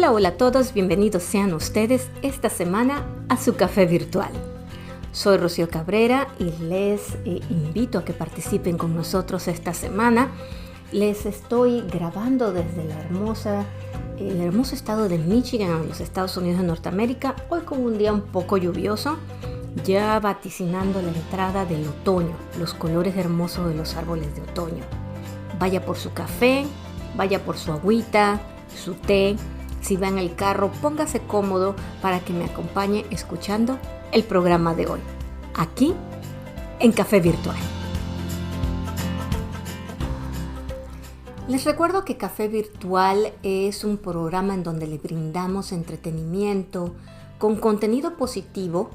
Hola, hola a todos, bienvenidos sean ustedes esta semana a su café virtual. Soy Rocío Cabrera y les invito a que participen con nosotros esta semana. Les estoy grabando desde el hermoso estado de Michigan, en los Estados Unidos de Norteamérica, hoy con un día un poco lluvioso, ya vaticinando la entrada del otoño, los colores hermosos de los árboles de otoño. Vaya por su café, vaya por su agüita, su té. Si va en el carro, póngase cómodo para que me acompañe escuchando el programa de hoy, aquí en Café Virtual. Les recuerdo que Café Virtual es un programa en donde le brindamos entretenimiento con contenido positivo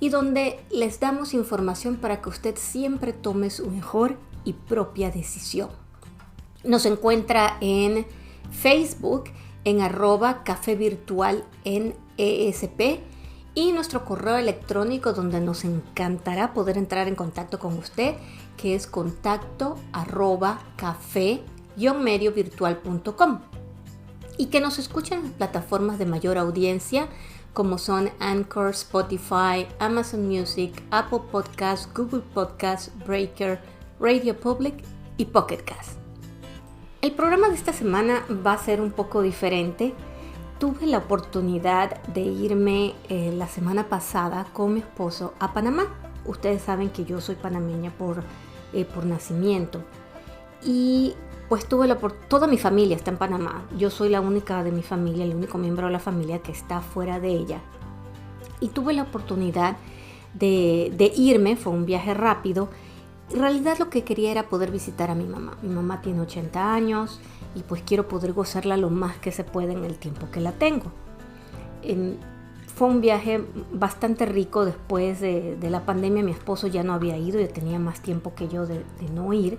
y donde les damos información para que usted siempre tome su mejor y propia decisión. Nos encuentra en Facebook en @Café Virtual en ESP y nuestro correo electrónico donde nos encantará poder entrar en contacto con usted, que es contacto@café-mediovirtual.com, y que nos escuchen en las plataformas de mayor audiencia como son Anchor, Spotify, Amazon Music, Apple Podcasts, Google Podcasts, Breaker, Radio Public y Pocket Cast. El programa de esta semana va a ser un poco diferente. Tuve la oportunidad de irme la semana pasada con mi esposo a Panamá. Ustedes saben que yo soy panameña por nacimiento. Y pues toda mi familia está en Panamá. Yo soy la única de mi familia, el único miembro de la familia que está fuera de ella. Y tuve la oportunidad de irme, fue un viaje rápido. En realidad lo que quería era poder visitar a mi mamá. Mi mamá tiene 80 años y pues quiero poder gozarla lo más que se puede en el tiempo que la tengo. Fue un viaje bastante rico. Después de la pandemia mi esposo ya no había ido, ya tenía más tiempo que yo de no ir.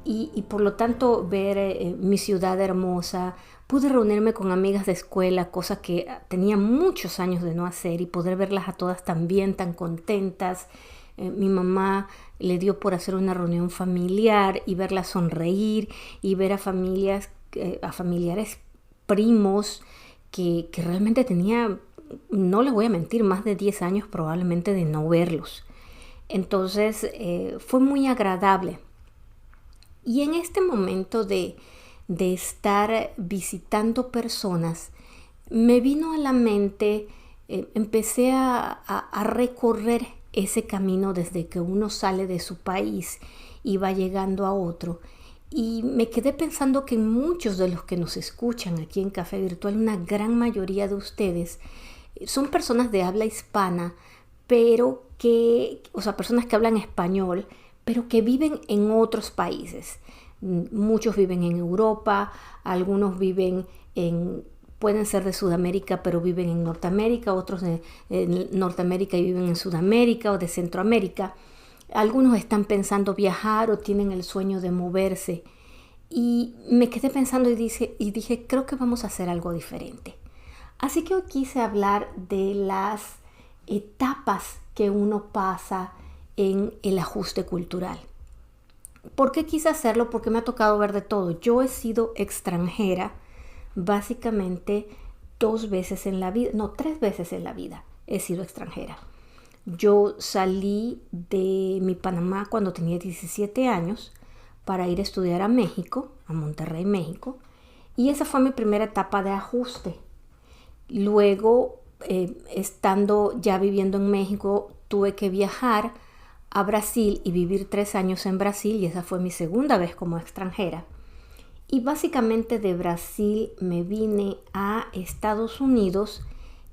Y por lo tanto ver mi ciudad hermosa, pude reunirme con amigas de escuela, cosa que tenía muchos años de no hacer, y poder verlas a todas también tan contentas. Mi mamá le dio por hacer una reunión familiar y verla sonreír y ver a familiares, primos que realmente tenía, no les voy a mentir, más de 10 años probablemente de no verlos. Entonces fue muy agradable. Y en este momento de estar visitando personas, me vino a la mente, empecé a recorrer ese camino desde que uno sale de su país y va llegando a otro. Y me quedé pensando que muchos de los que nos escuchan aquí en Café Virtual, una gran mayoría de ustedes, son personas de habla hispana, personas que hablan español, pero que viven en otros países. Muchos viven en Europa, algunos pueden ser de Sudamérica, pero viven en Norteamérica, otros de Norteamérica y viven en Sudamérica o de Centroamérica. Algunos están pensando viajar o tienen el sueño de moverse. Y me quedé pensando y dije, creo que vamos a hacer algo diferente. Así que hoy quise hablar de las etapas que uno pasa en el ajuste cultural. ¿Por qué quise hacerlo? Porque me ha tocado ver de todo. Yo he sido extranjera básicamente 3 veces en la vida he sido extranjera. Yo salí de mi Panamá cuando tenía 17 años para ir a estudiar a México, a Monterrey, México, y esa fue mi primera etapa de ajuste. Luego, estando ya viviendo en México, tuve que viajar a Brasil y vivir 3 años en Brasil, y esa fue mi segunda vez como extranjera. Y básicamente de Brasil me vine a Estados Unidos,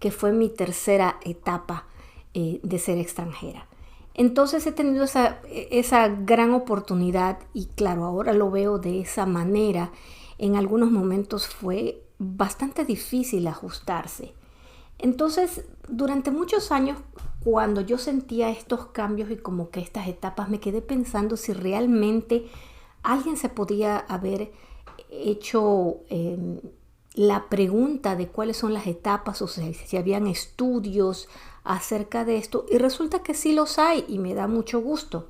que fue mi tercera etapa de ser extranjera. Entonces he tenido esa gran oportunidad y claro, ahora lo veo de esa manera. En algunos momentos fue bastante difícil ajustarse. Entonces, durante muchos años, cuando yo sentía estos cambios y como que estas etapas, me quedé pensando si realmente alguien se podía haber hecho la pregunta de cuáles son las etapas, o sea, si habían estudios acerca de esto, y resulta que sí los hay y me da mucho gusto.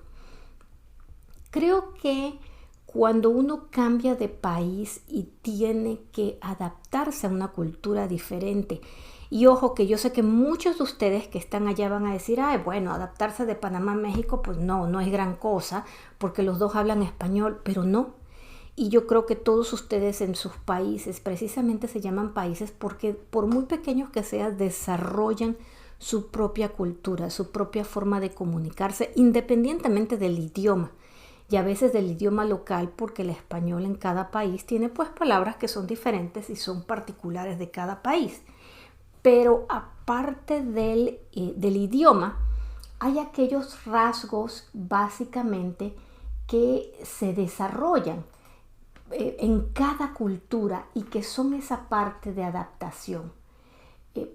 Creo que Cuando uno cambia de país y tiene que adaptarse a una cultura diferente. Y ojo, que yo sé que muchos de ustedes que están allá van a decir, ay, bueno, adaptarse de Panamá a México, pues no es gran cosa, porque los dos hablan español, pero no. Y yo creo que todos ustedes en sus países precisamente se llaman países porque por muy pequeños que sean, desarrollan su propia cultura, su propia forma de comunicarse, independientemente del idioma. Y a veces del idioma local, porque el español en cada país tiene pues palabras que son diferentes y son particulares de cada país. Pero aparte del idioma, hay aquellos rasgos básicamente que se desarrollan en cada cultura y que son esa parte de adaptación.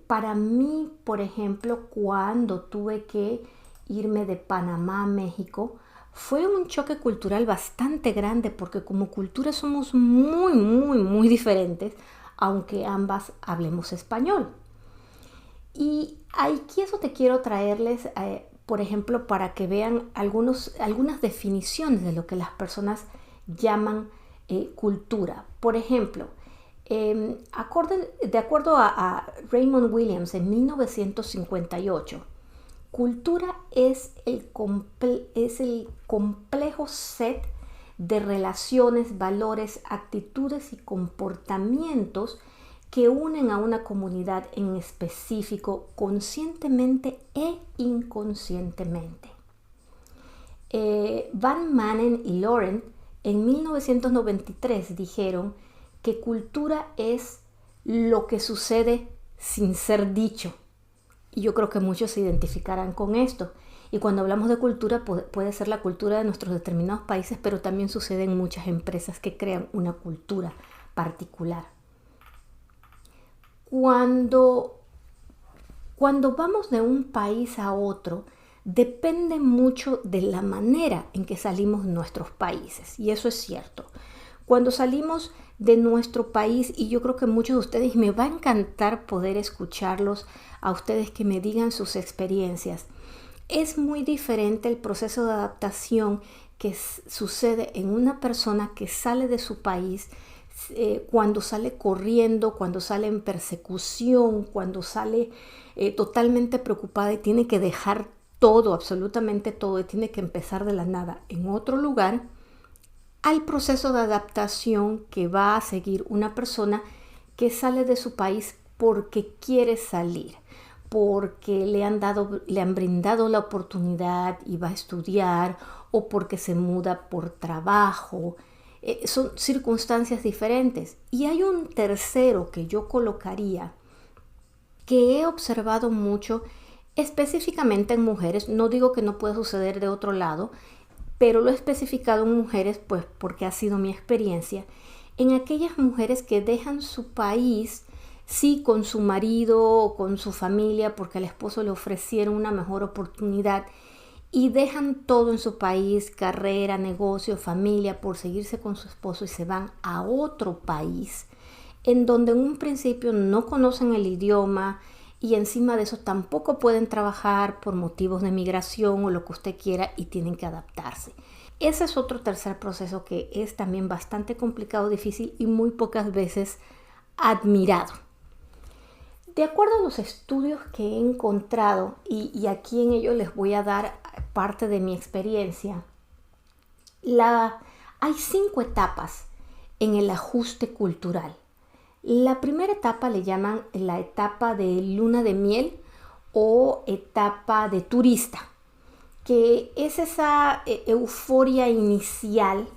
Para mí, por ejemplo, cuando tuve que irme de Panamá a México, fue un choque cultural bastante grande porque como cultura somos muy diferentes, aunque ambas hablemos español. Y aquí eso te quiero traerles, por ejemplo, para que vean algunas definiciones de lo que las personas llaman cultura. Por ejemplo, de acuerdo a Raymond Williams en 1958, cultura es el complejo set de relaciones, valores, actitudes y comportamientos que unen a una comunidad en específico conscientemente e inconscientemente. Van Manen y Loren en 1993 dijeron que cultura es lo que sucede sin ser dicho. Y yo creo que muchos se identificarán con esto. Y cuando hablamos de cultura, puede ser la cultura de nuestros determinados países, pero también sucede en muchas empresas que crean una cultura particular. Cuando vamos de un país a otro, depende mucho de la manera en que salimos de nuestros países. Y eso es cierto. Cuando salimos de nuestro país, y yo creo que muchos de ustedes, me va a encantar poder escucharlos a ustedes que me digan sus experiencias. Es muy diferente el proceso de adaptación que sucede en una persona que sale de su país, cuando sale corriendo, cuando sale en persecución, cuando sale totalmente preocupada y tiene que dejar todo, absolutamente todo, y tiene que empezar de la nada en otro lugar, al proceso de adaptación que va a seguir una persona que sale de su país porque quiere salir, porque le han brindado la oportunidad y va a estudiar, o porque se muda por trabajo. Son circunstancias diferentes. Y hay un tercero que yo colocaría, que he observado mucho específicamente en mujeres. No digo que no pueda suceder de otro lado, pero lo he especificado en mujeres pues porque ha sido mi experiencia, en aquellas mujeres que dejan su país, sí, con su marido o con su familia, porque al esposo le ofrecieron una mejor oportunidad, y dejan todo en su país, carrera, negocio, familia, por seguirse con su esposo, y se van a otro país, en donde en un principio no conocen el idioma, y encima de eso tampoco pueden trabajar por motivos de migración o lo que usted quiera, y tienen que adaptarse. Ese es otro tercer proceso que es también bastante complicado, difícil y muy pocas veces admirado. De acuerdo a los estudios que he encontrado, y aquí en ello les voy a dar parte de mi experiencia, hay 5 etapas en el ajuste cultural. La primera etapa le llaman la etapa de luna de miel o etapa de turista, que es esa euforia inicial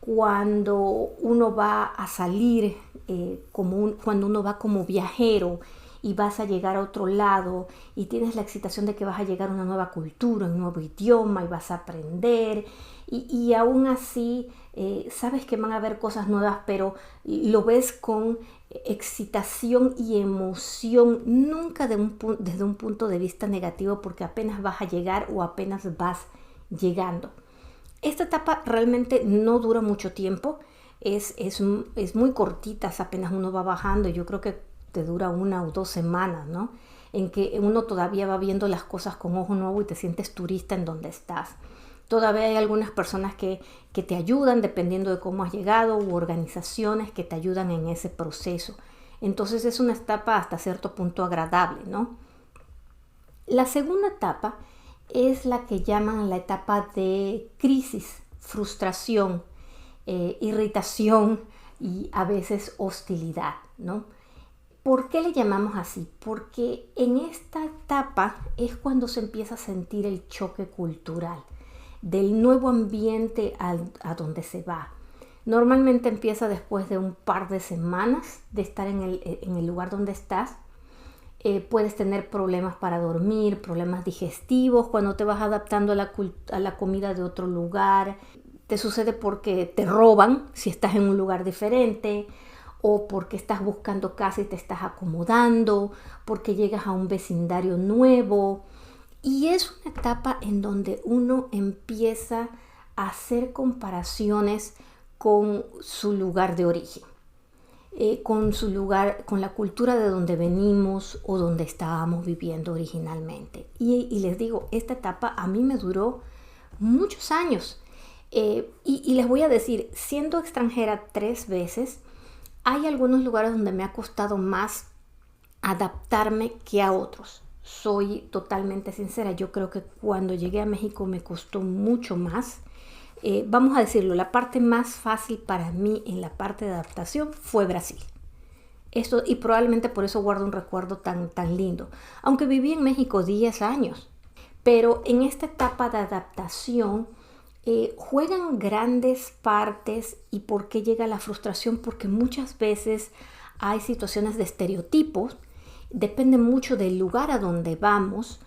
cuando uno va a salir, cuando uno va como viajero y vas a llegar a otro lado y tienes la excitación de que vas a llegar a una nueva cultura, un nuevo idioma, y vas a aprender, y aún así sabes que van a haber cosas nuevas, pero lo ves con excitación y emoción, nunca desde un punto de vista negativo, porque apenas vas a llegar o apenas vas llegando. Esta etapa realmente no dura mucho tiempo, es muy cortita, apenas uno va bajando. Yo creo que te dura 1 o 2 semanas, ¿no? En que uno todavía va viendo las cosas con ojo nuevo y te sientes turista en donde estás. Todavía hay algunas personas que te ayudan dependiendo de cómo has llegado, u organizaciones que te ayudan en ese proceso. Entonces es una etapa hasta cierto punto agradable, ¿no? La segunda etapa es la que llaman la etapa de crisis, frustración, irritación y a veces hostilidad, ¿no? ¿Por qué le llamamos así? Porque en esta etapa es cuando se empieza a sentir el choque cultural del nuevo ambiente a donde se va. Normalmente empieza después de un par de semanas de estar en el lugar donde estás. Puedes tener problemas para dormir, problemas digestivos cuando te vas adaptando a la comida de otro lugar. Te sucede porque te roban si estás en un lugar diferente, o porque estás buscando casa y te estás acomodando, porque llegas a un vecindario nuevo. Y es una etapa en donde uno empieza a hacer comparaciones con su lugar de origen, con su lugar, con la cultura de donde venimos o donde estábamos viviendo originalmente. Y les digo, esta etapa a mí me duró muchos años. Y les voy a decir, siendo extranjera 3 veces, hay algunos lugares donde me ha costado más adaptarme que a otros. Soy totalmente sincera, yo creo que cuando llegué a México me costó mucho más. Vamos a decirlo, la parte más fácil para mí en la parte de adaptación fue Brasil. Esto, y probablemente por eso guardo un recuerdo tan lindo. Aunque viví en México 10 años. Pero en esta etapa de adaptación juegan grandes partes. ¿Y por qué llega la frustración? Porque muchas veces hay situaciones de estereotipos. Depende mucho del lugar a donde vamos.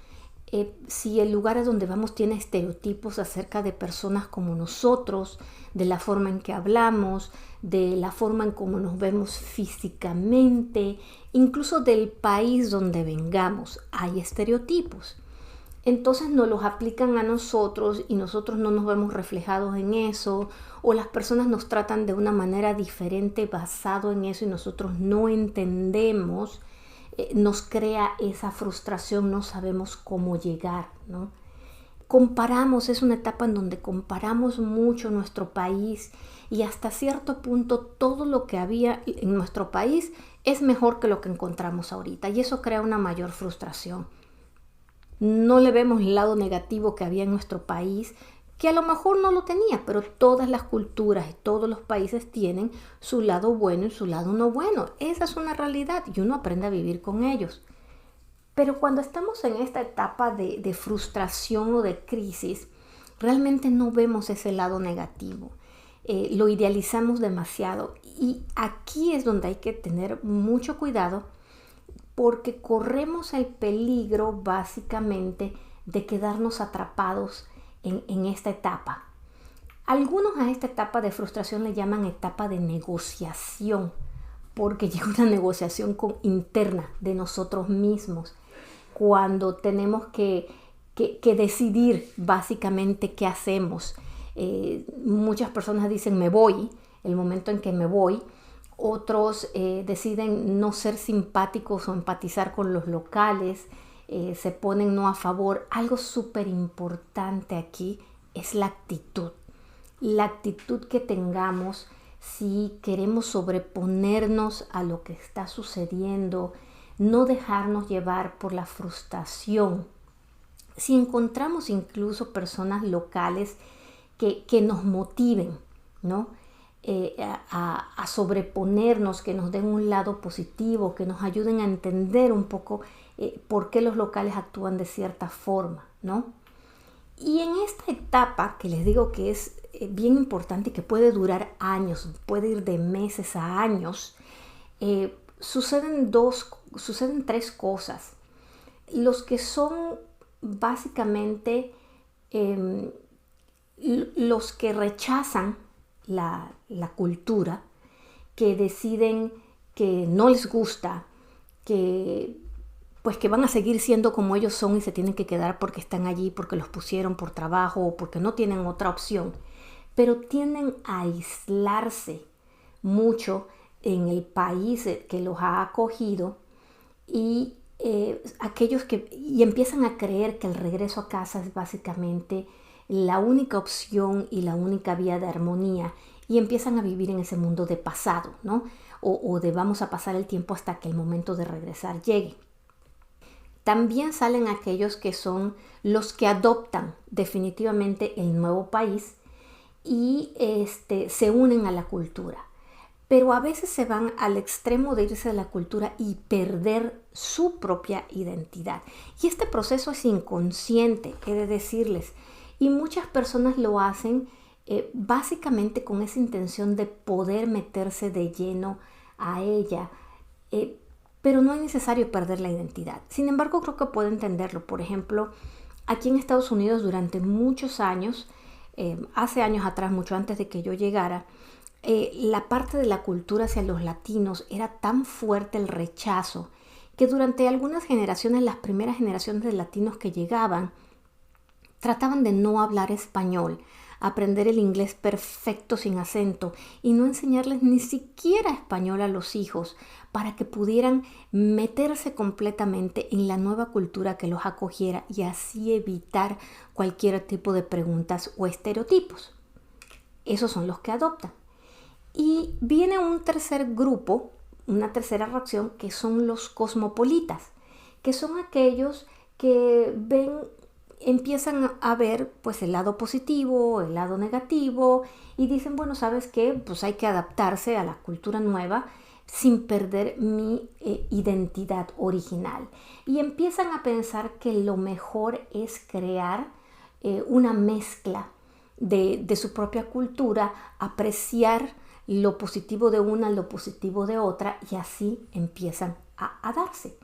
Si el lugar a donde vamos tiene estereotipos acerca de personas como nosotros, de la forma en que hablamos, de la forma en cómo nos vemos físicamente, incluso del país donde vengamos, hay estereotipos. Entonces nos los aplican a nosotros y nosotros no nos vemos reflejados en eso, o las personas nos tratan de una manera diferente basado en eso y nosotros no entendemos. Nos crea esa frustración, no sabemos cómo llegar, ¿no? Comparamos, es una etapa en donde comparamos mucho nuestro país y hasta cierto punto todo lo que había en nuestro país es mejor que lo que encontramos ahorita y eso crea una mayor frustración. No le vemos el lado negativo que había en nuestro país, que a lo mejor no lo tenía, pero todas las culturas y todos los países tienen su lado bueno y su lado no bueno. Esa es una realidad y uno aprende a vivir con ellos. Pero cuando estamos en esta etapa de frustración o de crisis, realmente no vemos ese lado negativo. Lo idealizamos demasiado y aquí es donde hay que tener mucho cuidado porque corremos el peligro básicamente de quedarnos atrapados en esta etapa. Algunos a esta etapa de frustración le llaman etapa de negociación, porque llega una negociación interna de nosotros mismos, cuando tenemos que decidir básicamente qué hacemos. Muchas personas dicen me voy, el momento en que me voy. Otros deciden no ser simpáticos o empatizar con los locales, se ponen no a favor. Algo súper importante aquí es la actitud que tengamos si queremos sobreponernos a lo que está sucediendo, no dejarnos llevar por la frustración. Si encontramos incluso personas locales que nos motiven, ¿no? A sobreponernos, que nos den un lado positivo, que nos ayuden a entender un poco por qué los locales actúan de cierta forma, ¿no? Y en esta etapa que les digo que es bien importante y que puede durar años, puede ir de meses a años, suceden 3 cosas. Los que son básicamente los que rechazan la cultura, que deciden que no les gusta, que van a seguir siendo como ellos son y se tienen que quedar porque están allí, porque los pusieron por trabajo o porque no tienen otra opción, pero tienden a aislarse mucho en el país que los ha acogido y aquellos que empiezan a creer que el regreso a casa es básicamente la única opción y la única vía de armonía, y empiezan a vivir en ese mundo de pasado, ¿no? O de vamos a pasar el tiempo hasta que el momento de regresar llegue. También salen aquellos que son los que adoptan definitivamente el nuevo país y se unen a la cultura. Pero a veces se van al extremo de irse de la cultura y perder su propia identidad. Y este proceso es inconsciente, he de decirles. Y muchas personas lo hacen básicamente con esa intención de poder meterse de lleno a ella. Pero no es necesario perder la identidad. Sin embargo, creo que puedo entenderlo. Por ejemplo, aquí en Estados Unidos durante muchos años, hace años atrás, mucho antes de que yo llegara, la parte de la cultura hacia los latinos era tan fuerte el rechazo que durante algunas generaciones, las primeras generaciones de latinos que llegaban, trataban de no hablar español, aprender el inglés perfecto sin acento y no enseñarles ni siquiera español a los hijos para que pudieran meterse completamente en la nueva cultura que los acogiera y así evitar cualquier tipo de preguntas o estereotipos. Esos son los que adoptan. Y viene un tercer grupo, una tercera reacción, que son los cosmopolitas, que son aquellos que empiezan a ver pues el lado positivo, el lado negativo y dicen, bueno, ¿sabes qué? Pues hay que adaptarse a la cultura nueva sin perder mi identidad original. Y empiezan a pensar que lo mejor es crear una mezcla de su propia cultura, apreciar lo positivo de una, lo positivo de otra y así empiezan a darse.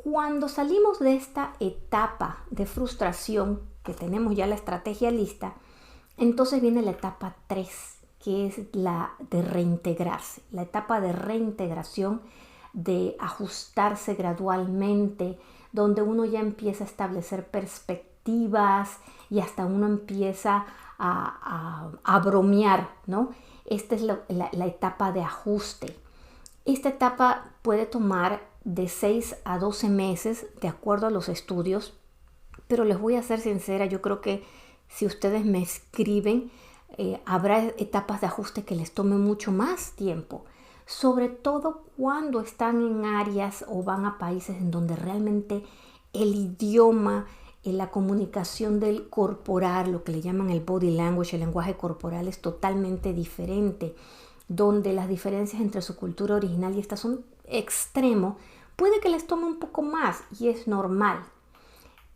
Cuando salimos de esta etapa de frustración, que tenemos ya la estrategia lista, entonces viene la etapa 3, que es la de reintegrarse, la etapa de reintegración, de ajustarse gradualmente, donde uno ya empieza a establecer perspectivas y hasta uno empieza a bromear, ¿no? Esta es la etapa de ajuste. Esta etapa puede tomar de 6 a 12 meses, de acuerdo a los estudios, pero les voy a ser sincera, yo creo que si ustedes me escriben, habrá etapas de ajuste que les tome mucho más tiempo, sobre todo cuando están en áreas o van a países en donde realmente el idioma, la comunicación del corporal, lo que le llaman el body language, el lenguaje corporal, es totalmente diferente, donde las diferencias entre su cultura original y esta son extremo, puede que les tome un poco más y es normal.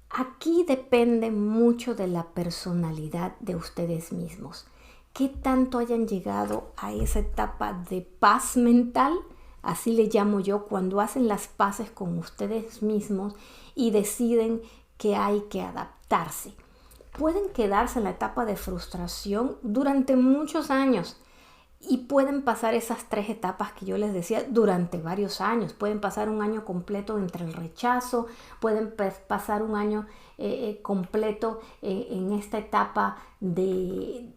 Aquí depende mucho de la personalidad de ustedes mismos. ¿Qué tanto hayan llegado a esa etapa de paz mental? Así le llamo yo, cuando hacen las paces con ustedes mismos y deciden que hay que adaptarse. Pueden quedarse en la etapa de frustración durante muchos años y pueden pasar esas 3 etapas que yo les decía durante varios años. Pueden pasar un año completo entre el rechazo, pueden pasar un año completo en esta etapa de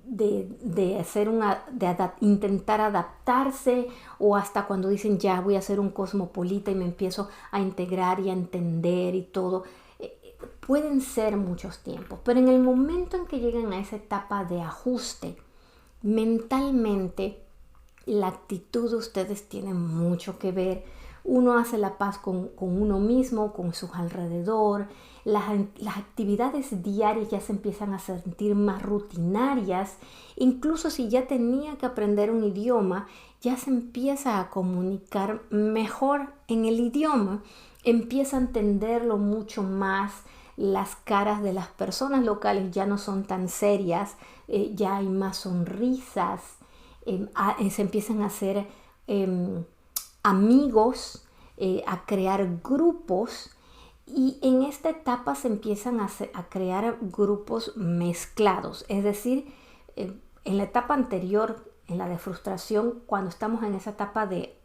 intentar adaptarse, o hasta cuando dicen ya voy a ser un cosmopolita y me empiezo a integrar y a entender y todo. Pueden ser muchos tiempos, pero en el momento en que llegan a esa etapa de ajuste, mentalmente la actitud de ustedes tiene mucho que ver. Uno hace la paz con uno mismo, con sus alrededor. Las actividades diarias ya se empiezan a sentir más rutinarias. Incluso si ya tenía que aprender un idioma, ya se empieza a comunicar mejor en el idioma. Empieza a entenderlo mucho más. Las caras de las personas locales ya no son tan serias, ya hay más sonrisas, se empiezan a hacer amigos, a crear grupos, y en esta etapa se empiezan a crear grupos mezclados. Es decir, en la etapa anterior, en la de frustración, cuando estamos en esa etapa de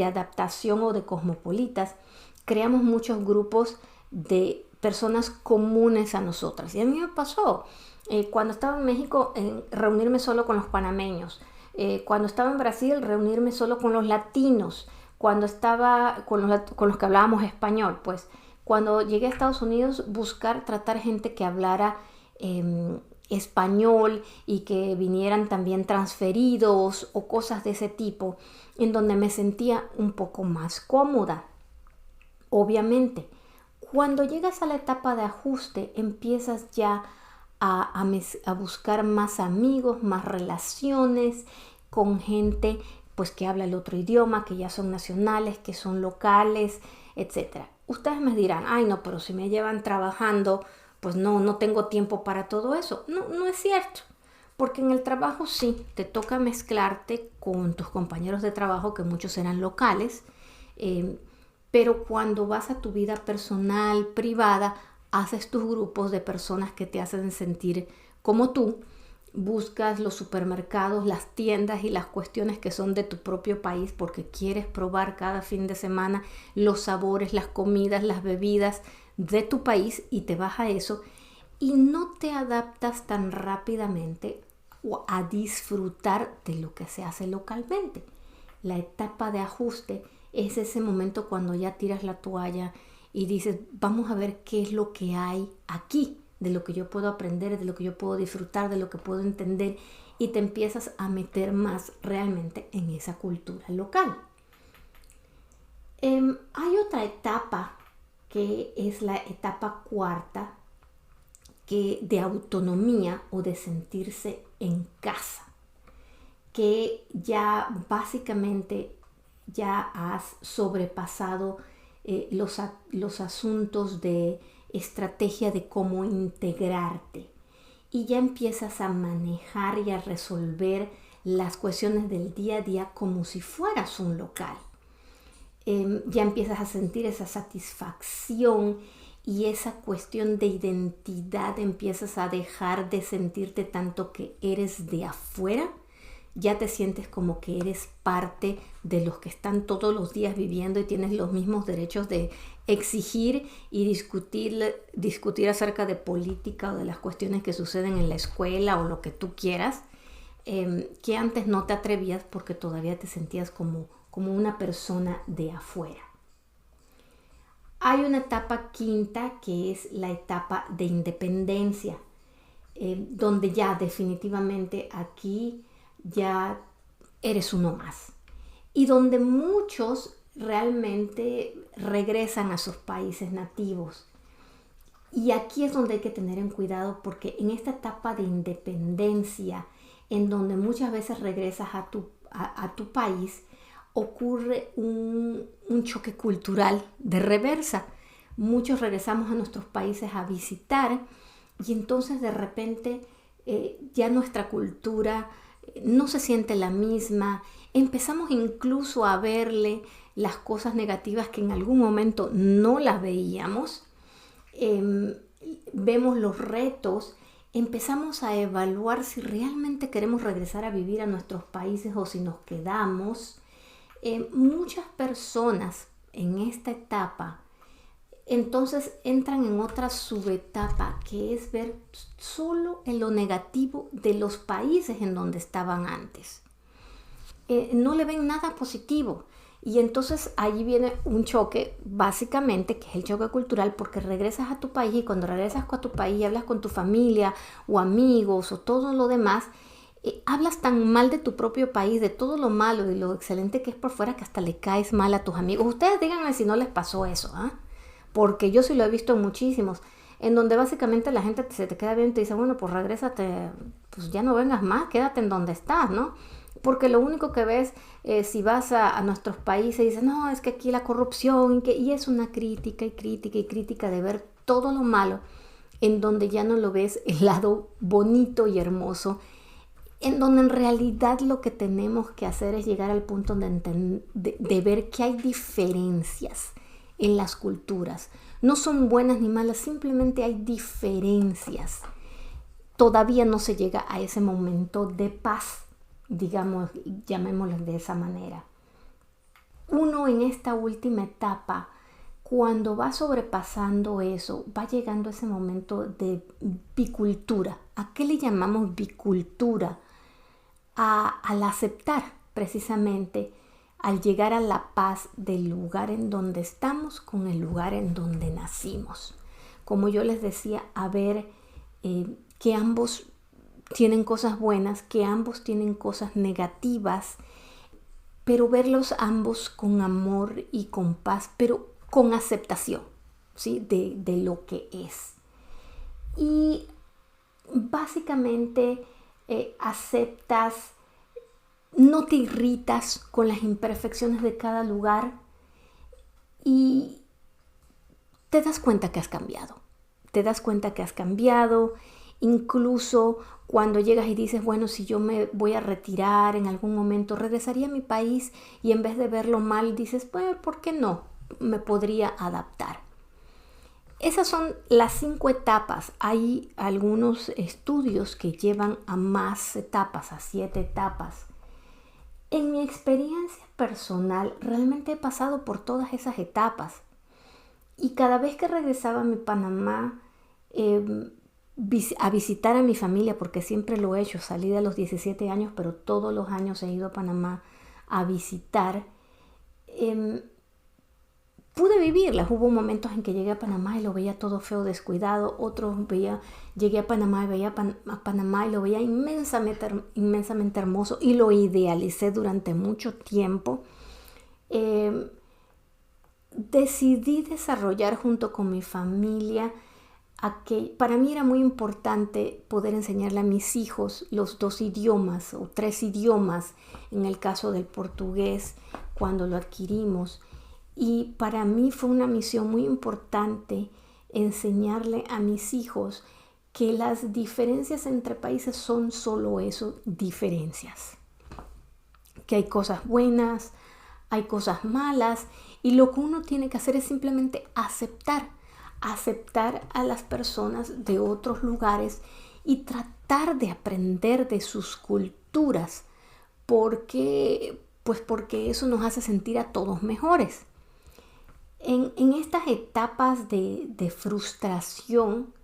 adaptación o de cosmopolitas, creamos muchos grupos de personas comunes a nosotras. Y a mí me pasó cuando estaba en México, reunirme solo con los panameños, cuando estaba en Brasil, reunirme solo con los latinos, cuando estaba con los que hablábamos español, pues cuando llegué a Estados Unidos, tratar gente que hablara español y que vinieran también transferidos o cosas de ese tipo, en donde me sentía un poco más cómoda. Obviamente, cuando llegas a la etapa de ajuste, empiezas ya a buscar más amigos, más relaciones con gente pues que habla el otro idioma, que ya son nacionales, que son locales, etc. Ustedes me dirán, ay no, pero si me llevan trabajando, pues no tengo tiempo para todo eso. No es cierto, porque en el trabajo sí, te toca mezclarte con tus compañeros de trabajo, que muchos eran locales, pero cuando vas a tu vida personal, privada, haces tus grupos de personas que te hacen sentir como tú, buscas los supermercados, las tiendas y las cuestiones que son de tu propio país porque quieres probar cada fin de semana los sabores, las comidas, las bebidas de tu país y te vas a eso y no te adaptas tan rápidamente a disfrutar de lo que se hace localmente. La etapa de ajuste es ese momento cuando ya tiras la toalla y dices, vamos a ver qué es lo que hay aquí, de lo que yo puedo aprender, de lo que yo puedo disfrutar, de lo que puedo entender, y te empiezas a meter más realmente en esa cultura local. Hay otra etapa que es la etapa cuarta, que de autonomía o de sentirse en casa, que ya básicamente ya has sobrepasado los asuntos de estrategia de cómo integrarte y ya empiezas a manejar y a resolver las cuestiones del día a día como si fueras un local. Ya empiezas a sentir esa satisfacción y esa cuestión de identidad, empiezas a dejar de sentirte tanto que eres de afuera. Ya te sientes como que eres parte de los que están todos los días viviendo y tienes los mismos derechos de exigir y discutir acerca de política o de las cuestiones que suceden en la escuela o lo que tú quieras, que antes no te atrevías porque todavía te sentías como una persona de afuera. Hay una etapa quinta que es la etapa de independencia, donde ya definitivamente aquí ya eres uno más y donde muchos realmente regresan a sus países nativos. Y aquí es donde hay que tener en cuidado porque en esta etapa de independencia, en donde muchas veces regresas a tu país, ocurre un choque cultural de reversa. Muchos regresamos a nuestros países a visitar y entonces de repente ya nuestra cultura no se siente la misma, empezamos incluso a verle las cosas negativas que en algún momento no las veíamos, vemos los retos, empezamos a evaluar si realmente queremos regresar a vivir a nuestros países o si nos quedamos. Muchas personas en esta etapa entonces entran en otra subetapa que es ver solo en lo negativo de los países en donde estaban antes. No le ven nada positivo y entonces allí viene un choque básicamente que es el choque cultural porque regresas a tu país y cuando regresas a tu país y hablas con tu familia o amigos o todo lo demás, hablas tan mal de tu propio país, de todo lo malo y lo excelente que es por fuera que hasta le caes mal a tus amigos. Ustedes díganme si no les pasó eso, ¿eh? Porque yo sí lo he visto muchísimos, en donde básicamente la gente se te queda bien y te dice, bueno, pues regrésate, pues ya no vengas más, quédate en donde estás, ¿no? Porque lo único que ves, si vas a nuestros países y dices, no, es que aquí la corrupción, y es una crítica y crítica y crítica de ver todo lo malo, en donde ya no lo ves el lado bonito y hermoso, en donde en realidad lo que tenemos que hacer es llegar al punto de ver que hay diferencias en las culturas. No son buenas ni malas, simplemente hay diferencias. Todavía no se llega a ese momento de paz, digamos, llamémoslo de esa manera. Uno en esta última etapa, cuando va sobrepasando eso, va llegando a ese momento de bicultura. ¿A qué le llamamos bicultura? Al aceptar precisamente, al llegar a la paz del lugar en donde estamos con el lugar en donde nacimos. Como yo les decía, a ver que ambos tienen cosas buenas, que ambos tienen cosas negativas, pero verlos ambos con amor y con paz, pero con aceptación, ¿sí? de lo que es. Y básicamente aceptas, no te irritas con las imperfecciones de cada lugar y te das cuenta que has cambiado. Te das cuenta que has cambiado, incluso cuando llegas y dices, bueno, si yo me voy a retirar en algún momento, regresaría a mi país, y en vez de verlo mal dices, pues, ¿por qué no? Me podría adaptar. Esas son las 5 etapas. Hay algunos estudios que llevan a más etapas, a 7 etapas. En mi experiencia personal, realmente he pasado por todas esas etapas. Y cada vez que regresaba a mi Panamá a visitar a mi familia, porque siempre lo he hecho, salí de los 17 años, pero todos los años he ido a Panamá a visitar, pude vivirlas. Hubo momentos en que llegué a Panamá y lo veía todo feo, descuidado. Otros llegué a Panamá y veía a Panamá y lo veía inmensamente hermoso y lo idealicé durante mucho tiempo. Decidí desarrollar junto con mi familia para mí era muy importante poder enseñarle a mis hijos los 2 idiomas o 3 idiomas, en el caso del portugués, cuando lo adquirimos. Y para mí fue una misión muy importante enseñarle a mis hijos que las diferencias entre países son solo eso, diferencias. Que hay cosas buenas, hay cosas malas, y lo que uno tiene que hacer es simplemente aceptar a las personas de otros lugares y tratar de aprender de sus culturas, porque eso nos hace sentir a todos mejores. En estas etapas de frustración,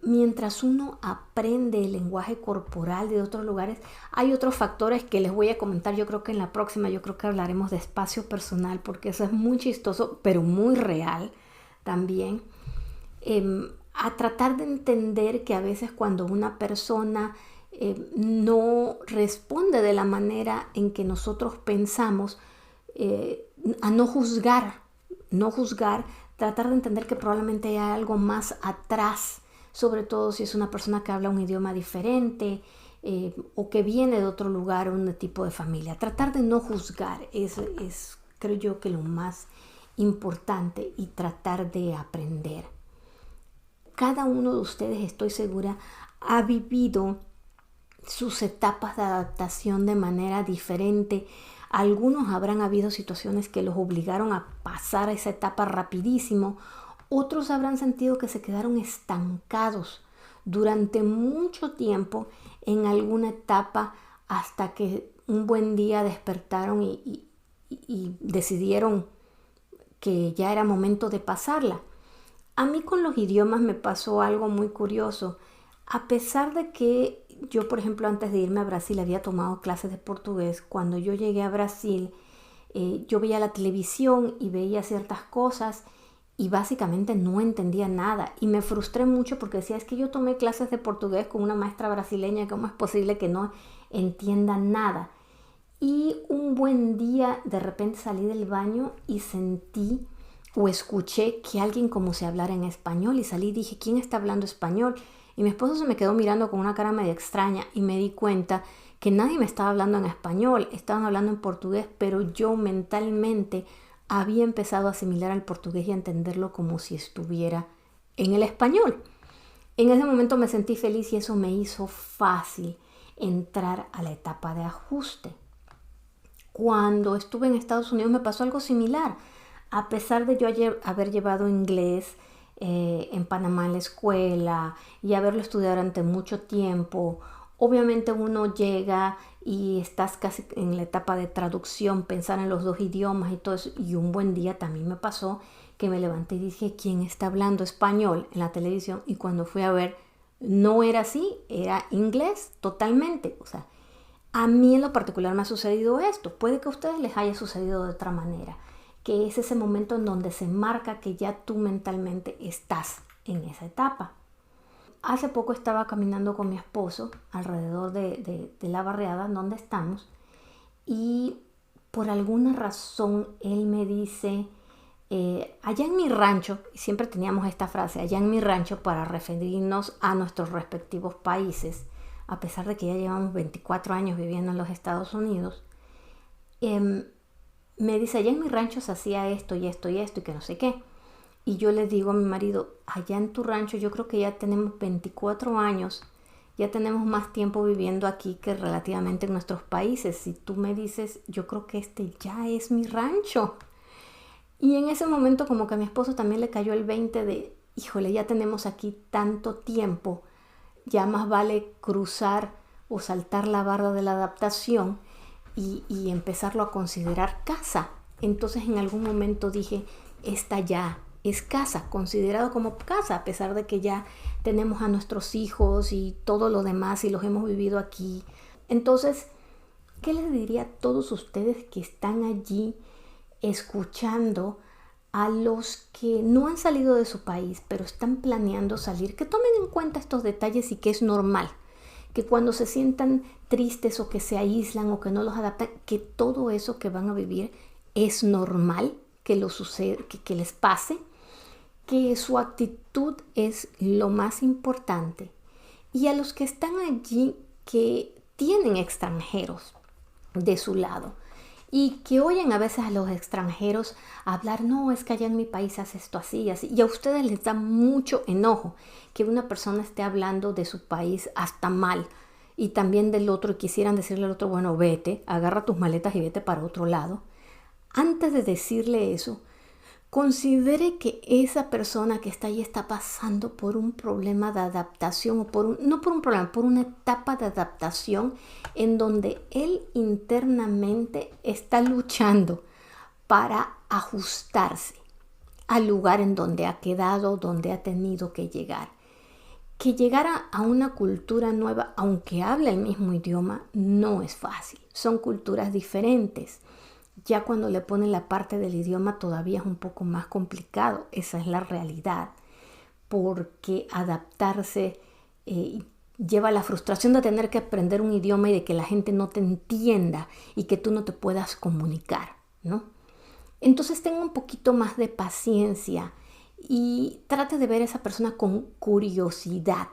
mientras uno aprende el lenguaje corporal de otros lugares, hay otros factores que les voy a comentar. Yo creo que en la próxima, yo creo que hablaremos de espacio personal, porque eso es muy chistoso, pero muy real también. A tratar de entender que a veces cuando una persona no responde de la manera en que nosotros pensamos, a no juzgar, tratar de entender que probablemente hay algo más atrás, sobre todo si es una persona que habla un idioma diferente o que viene de otro lugar o un tipo de familia. Tratar de no juzgar es creo yo que lo más importante, y tratar de aprender. Cada uno de ustedes, estoy segura, ha vivido sus etapas de adaptación de manera diferente. Algunos habrán habido situaciones que los obligaron a pasar a esa etapa rapidísimo. Otros habrán sentido que se quedaron estancados durante mucho tiempo en alguna etapa, hasta que un buen día despertaron y decidieron que ya era momento de pasarla. A mí con los idiomas me pasó algo muy curioso. A pesar de que yo, por ejemplo, antes de irme a Brasil había tomado clases de portugués, cuando yo llegué a Brasil, yo veía la televisión y veía ciertas cosas y básicamente no entendía nada. Y me frustré mucho porque decía, es que yo tomé clases de portugués con una maestra brasileña, ¿cómo es posible que no entienda nada? Y un buen día de repente salí del baño y sentí o escuché que alguien como si hablara en español, y salí y dije, ¿quién está hablando español? Y mi esposo se me quedó mirando con una cara medio extraña, y me di cuenta que nadie me estaba hablando en español, estaban hablando en portugués, pero yo mentalmente había empezado a asimilar al portugués y a entenderlo como si estuviera en el español. En ese momento me sentí feliz y eso me hizo fácil entrar a la etapa de ajuste. Cuando estuve en Estados Unidos me pasó algo similar. A pesar de yo haber llevado inglés en Panamá en la escuela y haberlo estudiado durante mucho tiempo, obviamente uno llega y estás casi en la etapa de traducción, pensar en los 2 idiomas y todo eso. Y un buen día también me pasó que me levanté y dije, ¿quién está hablando español en la televisión? Y cuando fui a ver, no era así, era inglés totalmente. O sea, a mí en lo particular me ha sucedido esto. Puede que a ustedes les haya sucedido de otra manera, que es ese momento en donde se marca que ya tú mentalmente estás en esa etapa. hace poco estaba caminando con mi esposo alrededor de la barriada donde estamos y por alguna razón él me dice, allá en mi rancho, y siempre teníamos esta frase, allá en mi rancho para referirnos a nuestros respectivos países, a pesar de que ya llevamos 24 años viviendo en los Estados Unidos, me dice, allá en mi rancho se hacía esto y esto y esto y que no sé qué. Y yo le digo a mi marido, allá en tu rancho yo creo que ya tenemos 24 años, ya tenemos más tiempo viviendo aquí que relativamente en nuestros países. Si tú me dices, yo creo que este ya es mi rancho. Y en ese momento como que a mi esposo también le cayó el 20 de, híjole, ya tenemos aquí tanto tiempo, ya más vale cruzar o saltar la barra de la adaptación y empezarlo a considerar casa. Entonces en algún momento dije, esta ya es casa, considerado como casa, a pesar de que ya tenemos a nuestros hijos y todo lo demás y los hemos vivido aquí. Entonces, ¿qué les diría a todos ustedes que están allí escuchando a los que no han salido de su país, pero están planeando salir, que tomen en cuenta estos detalles y que es normal? Que cuando se sientan tristes o que se aíslan o que no los adaptan, que todo eso que van a vivir es normal que lo suceda, que les pase, que su actitud es lo más importante. Y a los que están allí que tienen extranjeros de su lado y que oyen a veces a los extranjeros hablar, no, es que allá en mi país hace esto así y así, y a ustedes les da mucho enojo que una persona esté hablando de su país hasta mal y también del otro, y quisieran decirle al otro, bueno, vete, agarra tus maletas y vete para otro lado. Antes de decirle eso, considere que esa persona que está ahí está pasando por un problema de adaptación, o no por un problema, por una etapa de adaptación en donde él internamente está luchando para ajustarse al lugar en donde ha quedado, donde ha tenido que llegar. Que llegar a una cultura nueva, aunque hable el mismo idioma, no es fácil. Son culturas diferentes. Ya cuando le ponen la parte del idioma todavía es un poco más complicado. Esa es la realidad. Porque adaptarse lleva la frustración de tener que aprender un idioma y de que la gente no te entienda y que tú no te puedas comunicar, ¿no? Entonces tenga un poquito más de paciencia y trate de ver a esa persona con curiosidad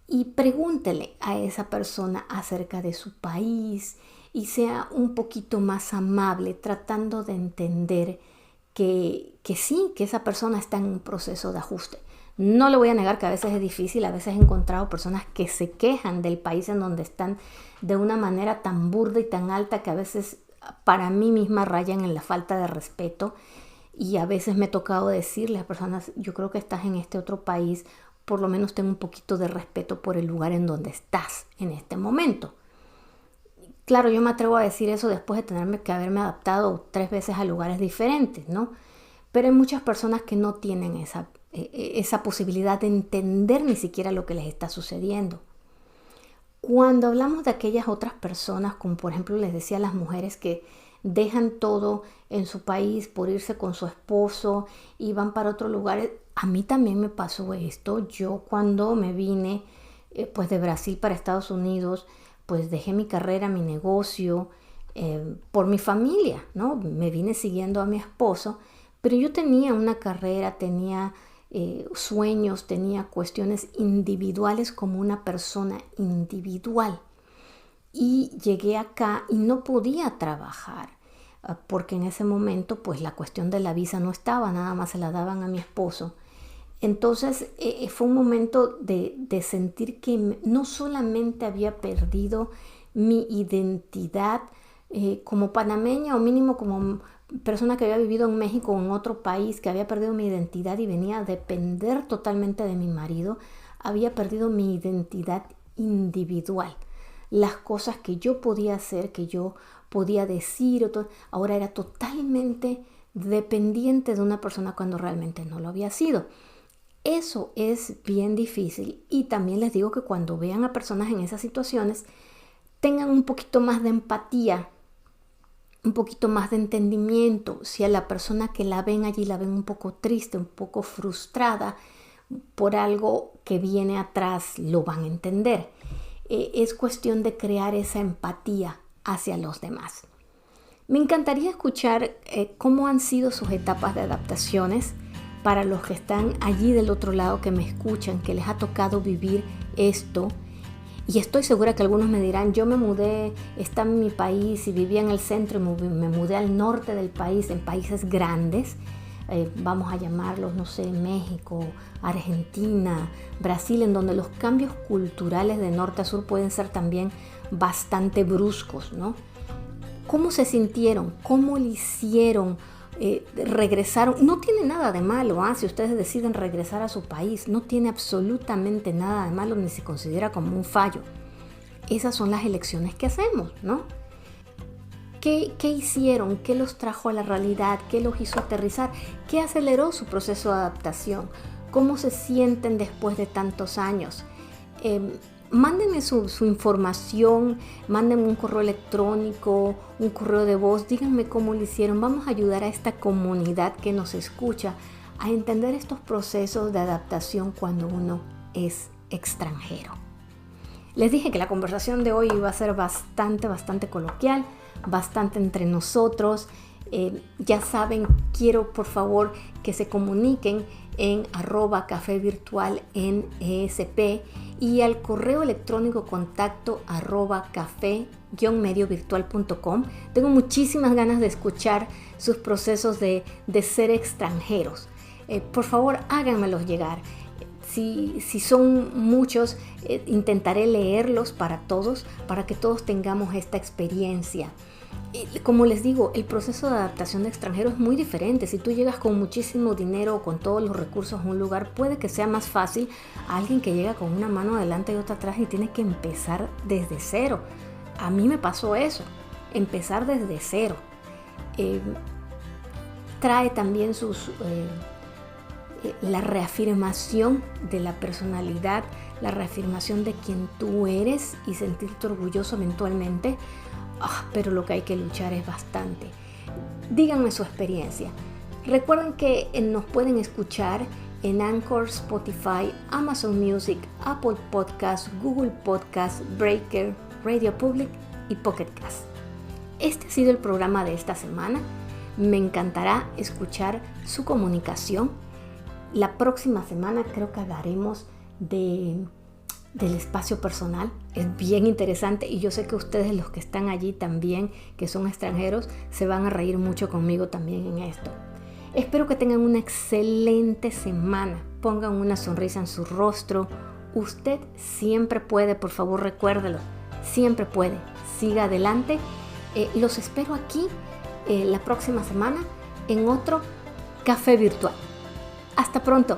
y pregúntele a esa persona acerca de su país y sea un poquito más amable, tratando de entender que sí, que esa persona está en un proceso de ajuste. No le voy a negar que a veces es difícil, a veces he encontrado personas que se quejan del país en donde están de una manera tan burda y tan alta que a veces para mí misma rayan en la falta de respeto, y a veces me ha tocado decirle a personas, yo creo que estás en este otro país, por lo menos ten un poquito de respeto por el lugar en donde estás en este momento. Claro, yo me atrevo a decir eso después de tenerme que haberme adaptado 3 veces a lugares diferentes, ¿no? Pero hay muchas personas que no tienen esa posibilidad de entender ni siquiera lo que les está sucediendo. Cuando hablamos de aquellas otras personas, como por ejemplo les decía, las mujeres que dejan todo en su país por irse con su esposo y van para otro lugar, a mí también me pasó esto. Yo cuando me vine pues de Brasil para Estados Unidos, pues dejé mi carrera, mi negocio, por mi familia, ¿no? Me vine siguiendo a mi esposo, pero yo tenía una carrera, tenía sueños, tenía cuestiones individuales como una persona individual. Y llegué acá y no podía trabajar porque en ese momento pues la cuestión de la visa no estaba, nada más se la daban a mi esposo. Entonces fue un momento de sentir que no solamente había perdido mi identidad como panameña o mínimo como persona que había vivido en México o en otro país, que había perdido mi identidad y venía a depender totalmente de mi marido, había perdido mi identidad individual. Las cosas que yo podía hacer, que yo podía decir, ahora era totalmente dependiente de una persona cuando realmente no lo había sido. Eso es bien difícil, y también les digo que cuando vean a personas en esas situaciones tengan un poquito más de empatía, un poquito más de entendimiento. Si a la persona que la ven allí la ven un poco triste, un poco frustrada, por algo que viene atrás, lo van a entender. Es cuestión de crear esa empatía hacia los demás. Me encantaría escuchar cómo han sido sus etapas de adaptaciones para los que están allí del otro lado, que me escuchan, que les ha tocado vivir esto. Y estoy segura que algunos me dirán, yo me mudé, estaba en mi país y vivía en el centro y me mudé al norte del país, en países grandes, vamos a llamarlos, no sé, México, Argentina, Brasil, en donde los cambios culturales de norte a sur pueden ser también bastante bruscos, ¿no? ¿Cómo se sintieron? ¿Cómo lo hicieron? Regresaron. No tiene nada de malo, si ustedes deciden regresar a su país, no tiene absolutamente nada de malo, ni se considera como un fallo. Esas son las elecciones que hacemos, ¿no? ¿Qué hicieron? ¿Qué los trajo a la realidad? ¿Qué los hizo aterrizar? ¿Qué aceleró su proceso de adaptación? ¿Cómo se sienten después de tantos años? Mándenme su información, mándenme un correo electrónico, un correo de voz, díganme cómo lo hicieron. Vamos a ayudar a esta comunidad que nos escucha a entender estos procesos de adaptación cuando uno es extranjero. Les dije que la conversación de hoy iba a ser bastante coloquial, bastante entre nosotros. Ya saben, quiero por favor que se comuniquen en @cafevirtual en ESP y al correo electrónico contacto @café-mediovirtual.com. Tengo muchísimas ganas de escuchar sus procesos de ser extranjeros. Por favor, háganmelos llegar. Si son muchos, intentaré leerlos para todos, para que todos tengamos esta experiencia. Como les digo, el proceso de adaptación de extranjero es muy diferente. Si tú llegas con muchísimo dinero o con todos los recursos a un lugar, puede que sea más fácil a alguien que llega con una mano adelante y otra atrás y tiene que empezar desde cero. A mí me pasó eso, empezar desde cero. Trae también la reafirmación de la personalidad, la reafirmación de quien tú eres y sentirte orgulloso eventualmente. Pero lo que hay que luchar es bastante. Díganme su experiencia. Recuerden que nos pueden escuchar en Anchor, Spotify, Amazon Music, Apple Podcasts, Google Podcasts, Breaker, Radio Public y Pocket Cast. Este ha sido el programa de esta semana. Me encantará escuchar su comunicación. La próxima semana creo que hablaremos del espacio personal. Es bien interesante y yo sé que ustedes, los que están allí también, que son extranjeros, se van a reír mucho conmigo también en esto. Espero que tengan una excelente semana. Pongan una sonrisa en su rostro. Usted siempre puede, por favor recuérdelo. Siempre puede. Siga adelante. Los espero aquí la próxima semana en otro Café Virtual. Hasta pronto.